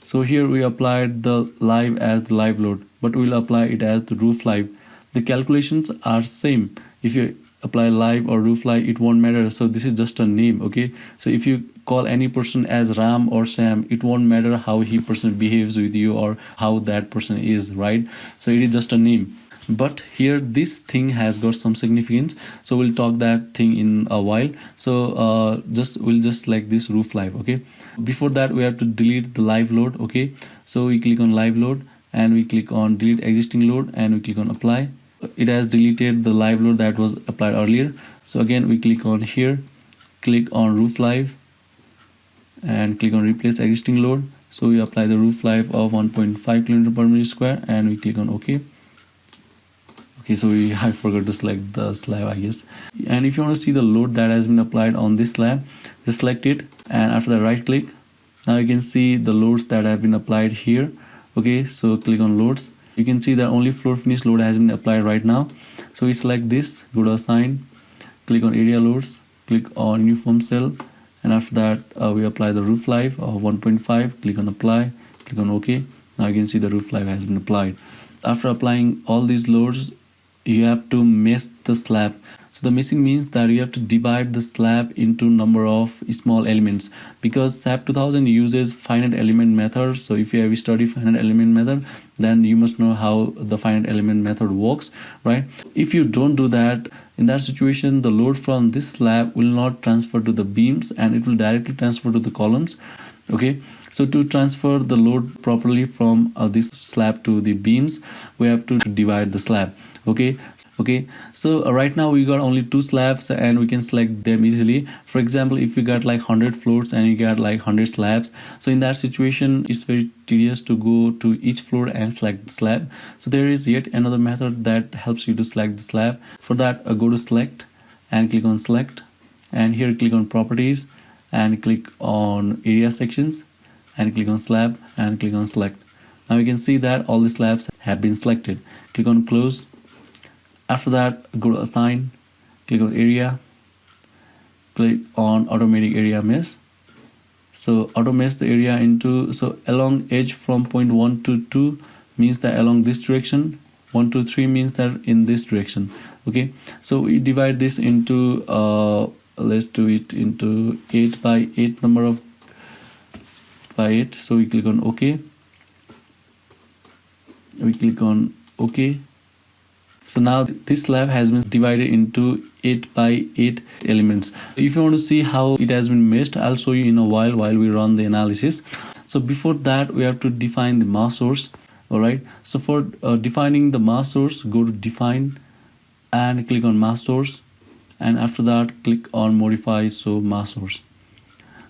So here we applied the live as the live load, but we'll apply it as the roof live. The calculations are same. If you apply live or roof live, it won't matter. So this is just a name. Okay, so if you call any person as Ram or Sam, it won't matter how he person behaves with you or how that person is, right? So it is just a name. But here this thing has got some significance, so we'll talk that thing in a while. So we'll just select this roof live. Okay, before that we have to delete the live load. Okay, so we click on live load and we click on delete existing load and we click on apply. It has deleted the live load that was applied earlier. So again we click on here, click on roof live and click on replace existing load. So we apply the roof live of 1.5 kN per meter square and we click on OK. Okay, so I forgot to select the slab, I guess. And if you want to see the load that has been applied on this slab, just select it and after that right click. Now you can see the loads that have been applied here. Okay, so click on loads. You can see that only floor finish load has been applied right now. So we select this, go to assign, click on area loads, click on uniform cell, and after that we apply the roof live of 1.5, click on apply, click on OK. Now you can see the roof live has been applied. After applying all these loads, you have to mesh the slab. So the meshing means that you have to divide the slab into number of small elements, because SAP 2000 uses finite element method. So if you have studied finite element method, then you must know how the finite element method works, right? If you don't do that, in that situation the load from this slab will not transfer to the beams and it will directly transfer to the columns. Okay, so to transfer the load properly from this slab to the beams, we have to divide the slab. Okay, so right now we got only 2 slabs and we can select them easily. For example, if you got like 100 floors and you got like 100 slabs, so in that situation it's very tedious to go to each floor and select the slab. So there is yet another method that helps you to select the slab. For that, go to select and click on select, and here click on properties and click on area sections and click on slab and click on select. Now you can see that all the slabs have been selected. Click on close. After that, go to assign, click on area, click on automatic area mesh. So auto mesh the area into, so along edge from point 1 to 2 means that along this direction, 1 to 3 means that in this direction. Okay, so we divide this into let's do it into 8 by 8 number of by 8. So we click on OK, we click on OK. So now this slab has been divided into 8 by 8 elements. If you want to see how it has been meshed, I'll show you in a while we run the analysis. So before that, we have to define the mass source. Alright, so for defining the mass source, go to define and click on mass source, and after that click on modify so mass source.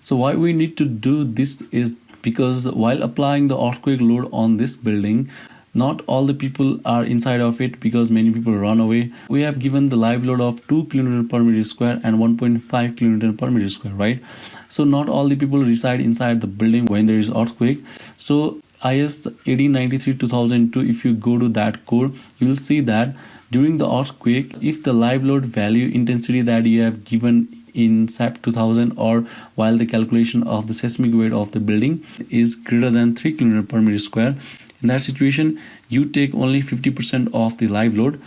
So why we need to do this is because while applying the earthquake load on this building, not all the people are inside of it because many people run away. We have given the live load of 2 kN per meter square and 1.5 kN per meter square, right? So not all the people reside inside the building when there is earthquake. So IS 1893-2002, if you go to that code, you will see that during the earthquake, if the live load value intensity that you have given in SAP 2000 or while the calculation of the seismic weight of the building is greater than 3 kN per meter square, in that situation, you take only 50% of the live load,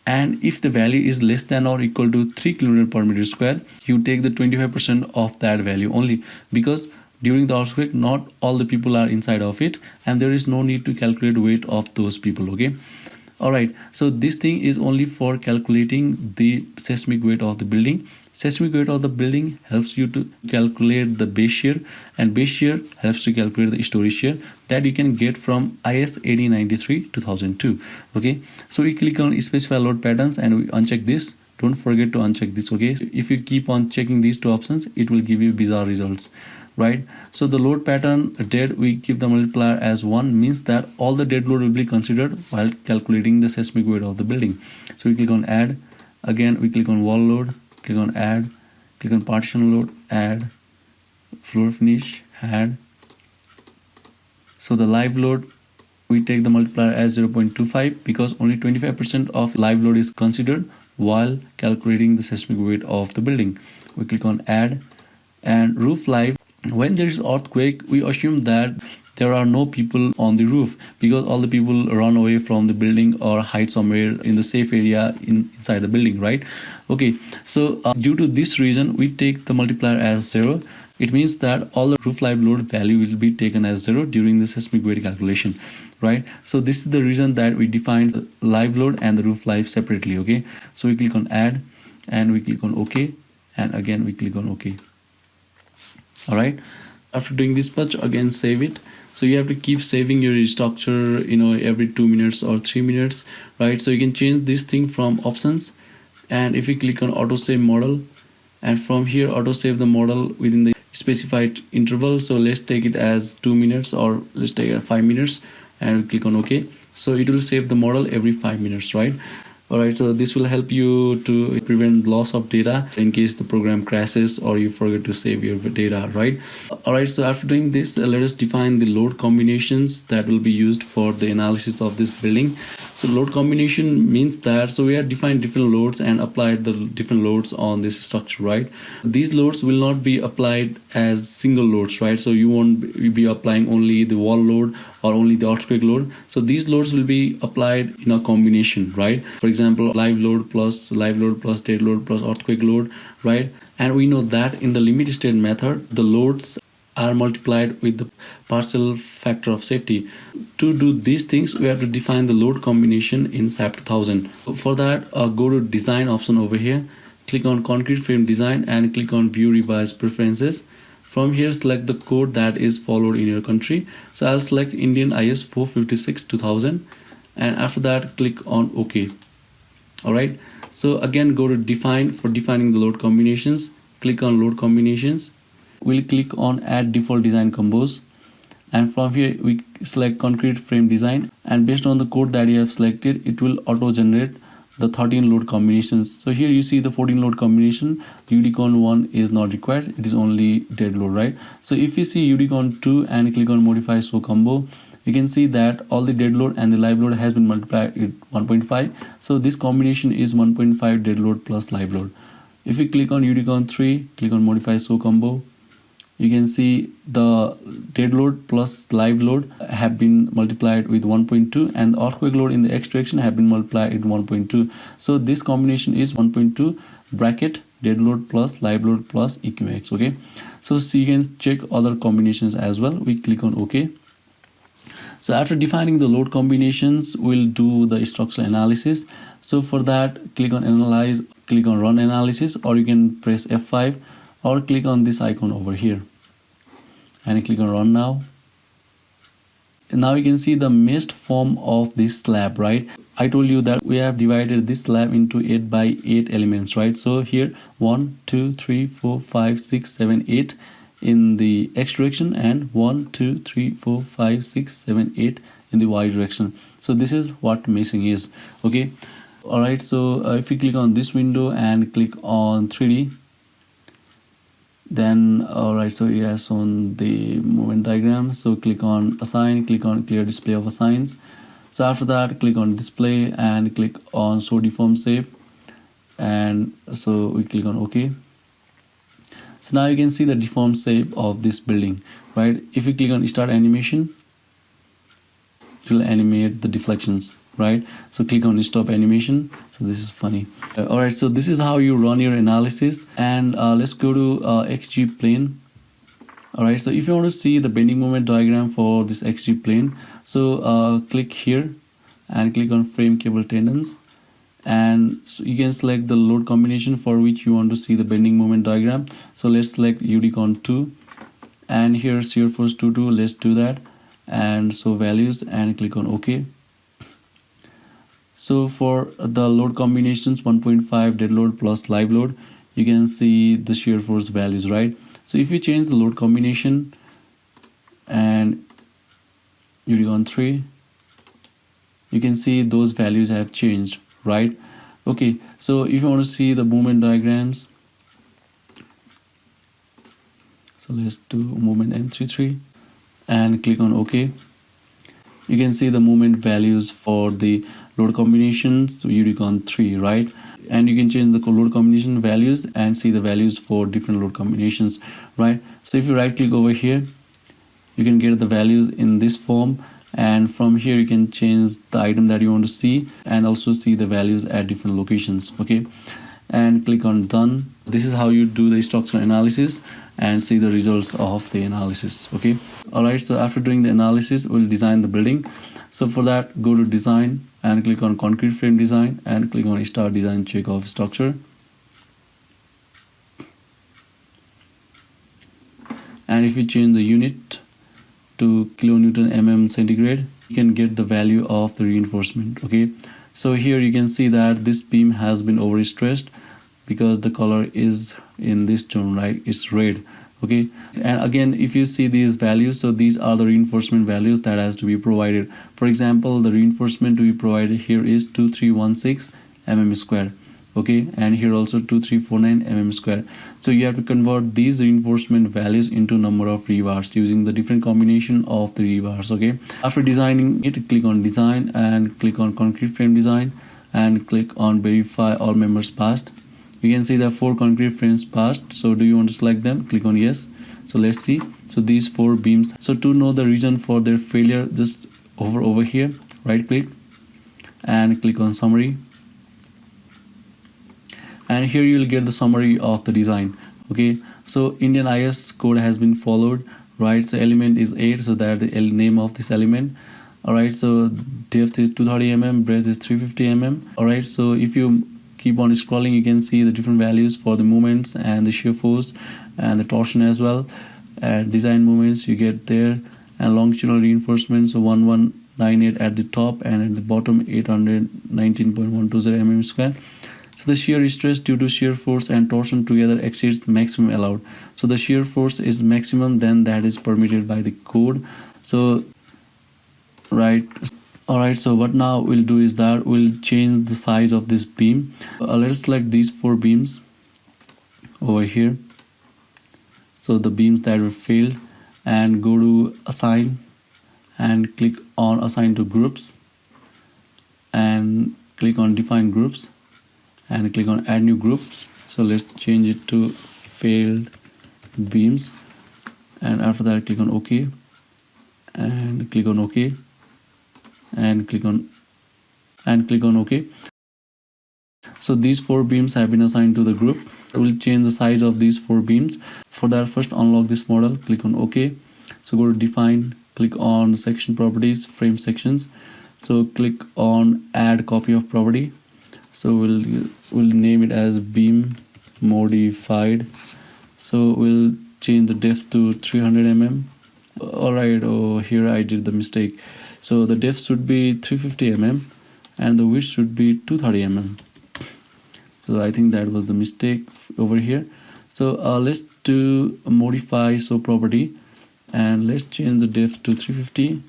and if the value is less than or equal to 3 kN per meter square, you take the 25% of that value only, because during the earthquake, not all the people are inside of it, and there is no need to calculate weight of those people. Okay. Alright, so this thing is only for calculating the seismic weight of the building. Seismic weight of the building helps you to calculate the base shear, and base shear helps to calculate the story shear that you can get from IS 1893-2002. Okay, so we click on specify load patterns and we uncheck this. Don't forget to uncheck this. Okay, if you keep on checking these two options, it will give you bizarre results, right? So the load pattern dead, we keep the multiplier as 1, means that all the dead load will be considered while calculating the seismic weight of the building. So we click on add, again we click on wall load, click on add, click on partition load, add, floor finish, add. So the live load, we take the multiplier as 0.25 because only 25% of live load is considered while calculating the seismic weight of the building. We click on add, and roof live. When there is earthquake, we assume that there are no people on the roof because all the people run away from the building or hide somewhere in the safe area inside the building, right? Okay, so due to this reason, we take the multiplier as 0. It means that all the roof live load value will be taken as 0 during the seismic weight calculation, right? So this is the reason that we define the live load and the roof live separately. Okay, so we click on add and we click on OK, and again we click on OK. All right, after doing this much, again save it. So you have to keep saving your structure, every 2 minutes or 3 minutes, right? So you can change this thing from options, and if you click on autosave model, and from here autosave the model within the specified interval. So let's take it as 2 minutes, or let's take it 5 minutes, and we click on OK. So it will save the model every 5 minutes, right? Alright, so this will help you to prevent loss of data in case the program crashes or you forget to save your data, right? Alright, so after doing this, let us define the load combinations that will be used for the analysis of this building. So load combination means that, so we have defined different loads and applied the different loads on this structure, right? These loads will not be applied as single loads, right? So you won't be applying only the wall load or only the earthquake load. So these loads will be applied in a combination, right? For example, live load plus dead load plus earthquake load, right? And we know that in the limit state method, the loads are multiplied with the partial factor of safety. To do these things, we have to define the load combination in SAP 2000. For that, go to design option over here, click on concrete frame design and click on view revise preferences. From here, select the code that is followed in your country. So I'll select Indian IS 456-2000, and after that click on OK. Alright, so again go to define. For defining the load combinations, click on load combinations. We'll click on add default design combos, and from here we select concrete frame design, and based on the code that you have selected, it will auto generate the 13 load combinations. So here you see the 14 load combination. UDCon 1 is not required, it is only dead load, right? So if you see UDCon 2 and click on modify show combo, you can see that all the dead load and the live load has been multiplied with 1.5. So this combination is 1.5 dead load plus live load. If you click on UDCon 3, click on modify show combo, you can see the dead load plus live load have been multiplied with 1.2, and the earthquake load in the X direction have been multiplied with 1.2. So this combination is 1.2 bracket dead load plus live load plus EQX. Okay, so you can check other combinations as well. We click on OK. So after defining the load combinations, we'll do the structural analysis. So for that, click on analyze, click on run analysis, or you can press F5 or click on this icon over here and click on run now. And now you can see the meshed form of this slab, right? I told you that we have divided this slab into 8 by 8 elements, right? So here 1 2 3 4 5 6 7 8 in the X direction, and 1 2 3 4 5 6 7 8 in the Y direction. So this is what meshing is. Okay, all right. So if you click on this window and click on 3D, then all right, so it has shown the movement diagram. So click on assign, click on clear display of assigns. So after that, click on display and click on show deform shape, and so we click on OK. So now you can see the deformed shape of this building, right? If you click on start animation, it will animate the deflections, right? So click on stop animation. So this is funny. All right, so this is how you run your analysis. And let's go to XG plane. All right, so if you want to see the bending moment diagram for this XG plane, so click here and click on frame cable tendons, and so you can select the load combination for which you want to see the bending moment diagram. So let's select UDCon 2, and here shear force 22, let's do that, and so values, and click on OK. So for the load combinations 1.5 dead load plus live load, you can see the shear force values, right? So if you change the load combination and UDCon 3, you can see those values have changed, right? Okay, so if you want to see the movement diagrams, so let's do movement M33 and click on OK. You can see the movement values for the load combinations, so UDCon 3, right? And you can change the load combination values and see the values for different load combinations, right? So if you right click over here, you can get the values in this form, and from here you can change the item that you want to see and also see the values at different locations. Okay, and click on done. This is how you do the structural analysis and see the results of the analysis. Okay, all right, so after doing the analysis, we'll design the building. So for that, go to design and click on concrete frame design and click on start design check of structure. And if you change the unit to kilonewton mm centigrade, you can get the value of the reinforcement. Okay, so here you can see that this beam has been overstressed because the color is in this tone, right? It's red. Okay, and again, if you see these values, so these are the reinforcement values that has to be provided. For example, the reinforcement to be provided here is 2316 mm square. Okay, and here also 2349 mm square. So you have to convert these reinforcement values into number of rebars using the different combination of the rebars. Okay, after designing it, click on design and click on concrete frame design and click on verify all members passed. You can see the 4 concrete frames passed. So do you want to select them? Click on yes. So let's see. So these 4 beams. So to know the reason for their failure, just over here, right click and click on summary. And here you will get the summary of the design. Okay, so Indian IS code has been followed, right? So element is 8, so that the name of this element. All right, so depth is 230 mm, breadth is 350 mm. All right, so if you keep on scrolling, you can see the different values for the movements and the shear force and the torsion as well. Design movements you get there, and longitudinal reinforcement, so 1198 at the top and at the bottom 819.120 mm square. So the shear stress due to shear force and torsion together exceeds the maximum allowed. So the shear force is maximum, then that is permitted by the code. So right, Alright, so what now we'll do is that we'll change the size of this beam. Let's select these 4 beams over here. So the beams that were failed, and go to assign and click on assign to groups and click on define groups and click on add new group. So let's change it to failed beams, and after that click on OK and click on OK and click on OK. So these 4 beams have been assigned to the group. We'll change the size of these 4 beams. For that, first unlock this model, click on OK. So go to define, click on section properties, frame sections. So click on add copy of property. So we'll name it as beam modified. So we'll change the depth to 300 mm. Alright, here I did the mistake. So the depth should be 350 mm and the width should be 230 mm. So I think that was the mistake over here. So let's do a modify so property, and let's change the depth to 350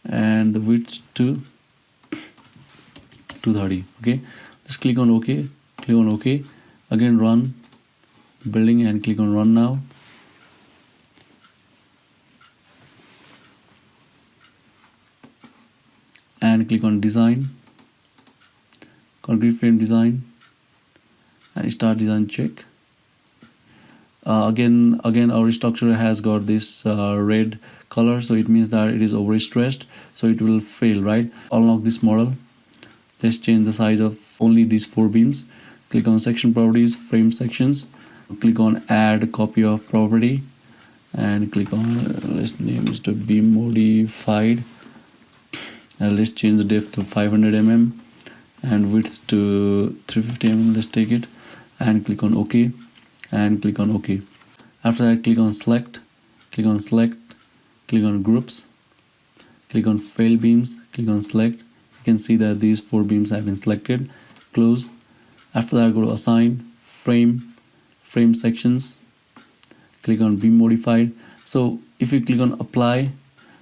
and the width to 230. Okay, let's click on OK, click on OK, again run building and click on run now. And click on design, concrete frame design, and start design check. Again our structure has got this red color, so it means that it is overstressed, so it will fail, right? Unlock this model. Let's change the size of only these 4 beams. Click on section properties, frame sections, click on add copy of property and click on let's name it to beam modified, and let's change the depth to 500 mm and width to 350 mm. Let's take it and click on OK and click on OK. After that, click on select, click on select, click on groups, click on fail beams, click on select. You can see that these 4 beams have been selected. Close. After that, go to assign, frame sections, click on beam modified. So if you click on apply,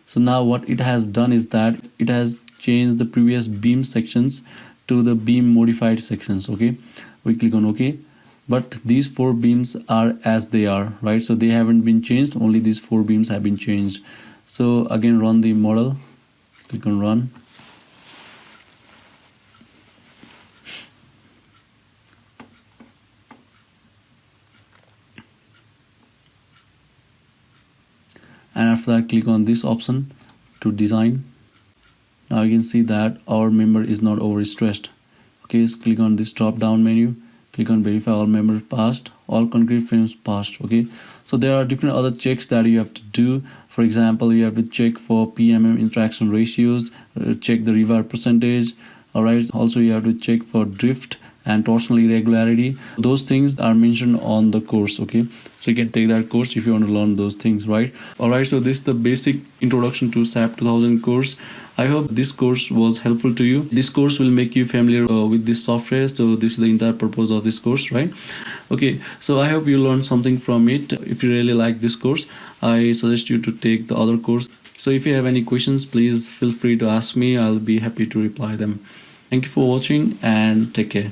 so now what it has done is that it has changed the previous beam sections to the beam modified sections. Okay, we click on OK, but these 4 beams are as they are, right? So they haven't been changed, only these 4 beams have been changed. So again, run the model, click on run. And after that, click on this option to design. Now you can see that our member is not overstressed. Okay, so click on this drop down menu, click on verify all members passed, all concrete frames passed. Okay, so there are different other checks that you have to do. For example, you have to check for PMM interaction ratios, check the rebar percentage. All right, also you have to check for drift and torsional irregularity. Those things are mentioned on the course. Okay, so you can take that course if you want to learn those things, right? All right, so this is the basic introduction to SAP 2000 course. I hope this course was helpful to you. This course will make you familiar with this software. So this is the entire purpose of this course, right? Okay, so I hope you learned something from it. If you really like this course, I suggest you to take the other course. So if you have any questions, please feel free to ask me. I'll be happy to reply them. Thank you for watching and take care.